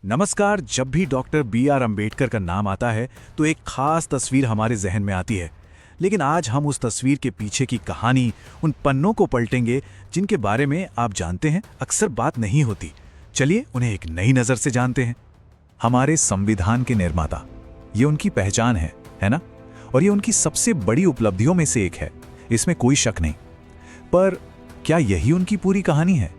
नमस्कार। जब भी डॉक्टर B.R. अम्बेडकर का नाम आता है तो एक खास तस्वीर हमारे जहन में आती है। लेकिन आज हम उस तस्वीर के पीछे की कहानी, उन पन्नों को पलटेंगे जिनके बारे में आप जानते हैं अक्सर बात नहीं होती। चलिए उन्हें एक नई नज़र से जानते हैं। हमारे संविधान के निर्माता, ये उनकी पहचान है ना? और ये उनकी सबसे बड़ी उपलब्धियों में से एक है, इसमें कोई शक नहीं। पर क्या यही उनकी पूरी कहानी है?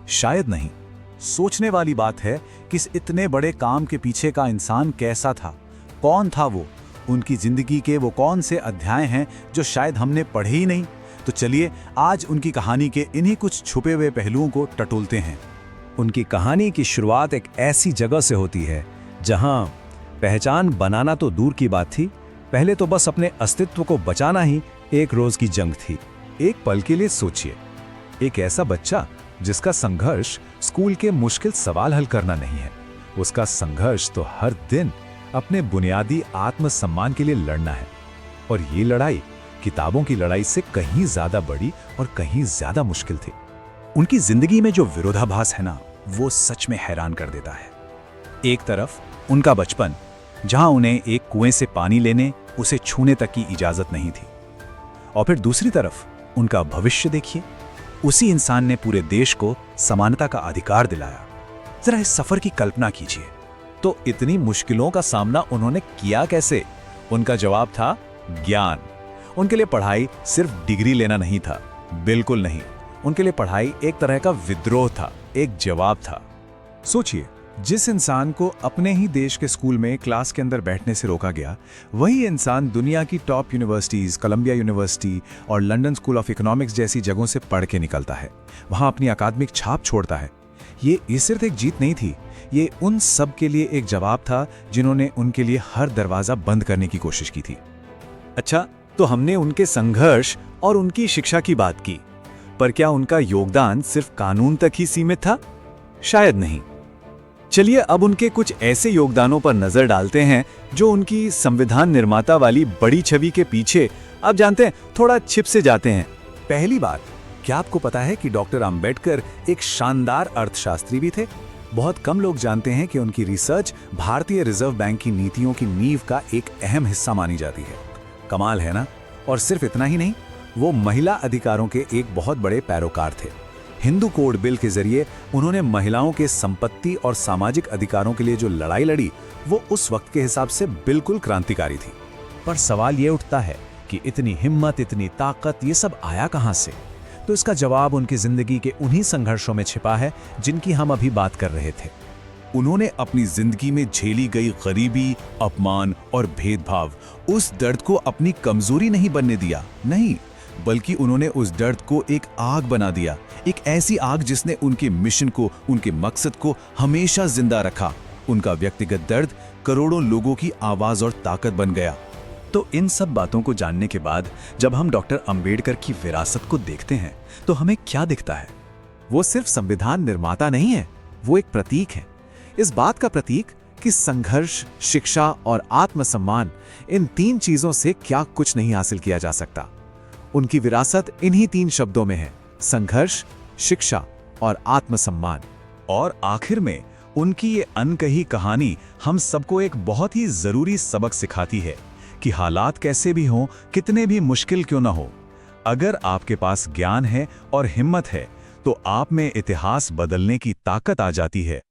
शायद नहीं। सोचने वाली बात है कि इस इतने बड़े काम के पीछे का इंसान कैसा था, कौन था वो, उनकी जिंदगी के वो कौन से अध्याय हैं जो शायद हमने पढ़े ही नहीं। तो चलिए आज उनकी कहानी के इन्हीं कुछ छुपे हुए पहलुओं को टटोलते हैं। उनकी कहानी की शुरुआत एक ऐसी जगह से होती है जहां पहचान बनाना तो दूर की बात थी, पहले तो बस अपने अस्तित्व को बचाना ही एक रोज की जंग थी। एक पल के लिए सोचिए, एक ऐसा बच्चा जिसका संघर्ष स्कूल के मुश्किल सवाल हल करना नहीं है, उसका संघर्ष तो हर दिन अपने बुनियादी आत्मसम्मान के लिए लड़ना है। और ये लड़ाई किताबों की लड़ाई से कहीं ज्यादा बड़ी और कहीं ज्यादा मुश्किल थी। उनकी जिंदगी में जो विरोधाभास है ना, वो सच में हैरान कर देता है। एक तरफ उनका बचपन, जहां उन्हें एक कुएं से पानी लेने, उसे छूने तक की इजाजत नहीं थी, और फिर दूसरी तरफ उनका भविष्य देखिए, उसी इंसान ने पूरे देश को समानता का अधिकार दिलाया। जरा इस सफर की कल्पना कीजिए। तो इतनी मुश्किलों का सामना उन्होंने किया कैसे? उनका जवाब था ज्ञान। उनके लिए पढ़ाई सिर्फ डिग्री लेना नहीं था, बिल्कुल नहीं। उनके लिए पढ़ाई एक तरह का विद्रोह था, एक जवाब था। सोचिए, जिस इंसान को अपने ही देश के स्कूल में क्लास के अंदर बैठने से रोका गया, वही इंसान दुनिया की टॉप यूनिवर्सिटीज, कोलंबिया यूनिवर्सिटी और लंदन स्कूल ऑफ इकोनॉमिक्स जैसी जगहों से पढ़ के निकलता है, वहां अपनी अकादमिक छाप छोड़ता है। ये सिर्फ एक जीत नहीं थी, ये उन सब के लिए एक जवाब था जिन्होंने उनके लिए हर दरवाजा बंद करने की कोशिश की थी। अच्छा, तो हमने उनके संघर्ष और उनकी शिक्षा की बात की, पर क्या उनका योगदान सिर्फ कानून तक ही सीमित था? शायद नहीं। चलिए अब उनके कुछ ऐसे योगदानों पर नजर डालते हैं जो उनकी संविधान निर्माता वाली बड़ी छवि के पीछे, आप जानते हैं, थोड़ा छिप से जाते हैं। पहली बात, क्या आपको पता है कि डॉक्टर अंबेडकर एक शानदार अर्थशास्त्री भी थे? बहुत कम लोग जानते हैं कि उनकी रिसर्च भारतीय रिजर्व बैंक की नीतियों की नींव का एक अहम हिस्सा मानी जाती है। कमाल है ना? और सिर्फ इतना ही नहीं, वो महिला अधिकारों के एक बहुत बड़े पैरोकार थे। हिंदू कोड बिल के जरिए उन्होंने महिलाओं के संपत्ति और सामाजिक अधिकारों के लिए जो लड़ाई लड़ी, वो उस वक्त के हिसाब से बिल्कुल क्रांतिकारी थी। पर सवाल ये उठता है कि इतनी हिम्मत, इतनी ताकत, ये सब आया कहां से? तो इसका जवाब उनकी जिंदगी के उन्हीं संघर्षों में छिपा है जिनकी हम अभी बात कर रहे थे। उन्होंने अपनी जिंदगी में झेली गई गरीबी, अपमान और भेदभाव, उस दर्द को अपनी कमजोरी नहीं बनने दिया, नहीं, बल्कि उन्होंने उस दर्द को एक आग बना दिया, एक ऐसी आग जिसने उनके मिशन को, उनके मकसद को हमेशा जिंदा रखा। उनका व्यक्तिगत दर्द करोड़ों लोगों की आवाज और ताकत बन गया। तो इन सब बातों को जानने के बाद जब हम डॉक्टर अंबेडकर की विरासत को देखते हैं तो हमें क्या दिखता है? वो सिर्फ संविधान निर्माता नहीं है, वो एक प्रतीक है। इस बात का प्रतीक कि संघर्ष, शिक्षा और आत्मसम्मान, इन तीन चीजों से क्या कुछ नहीं हासिल किया जा सकता। उनकी विरासत इन्हीं तीन शब्दों में है: संघर्ष, शिक्षा और आत्मसम्मान। और आखिर में उनकी ये अनकही कहानी हम सबको एक बहुत ही जरूरी सबक सिखाती है कि हालात कैसे भी हों, कितने भी मुश्किल क्यों ना हो, अगर आपके पास ज्ञान है और हिम्मत है तो आप में इतिहास बदलने की ताकत आ जाती है।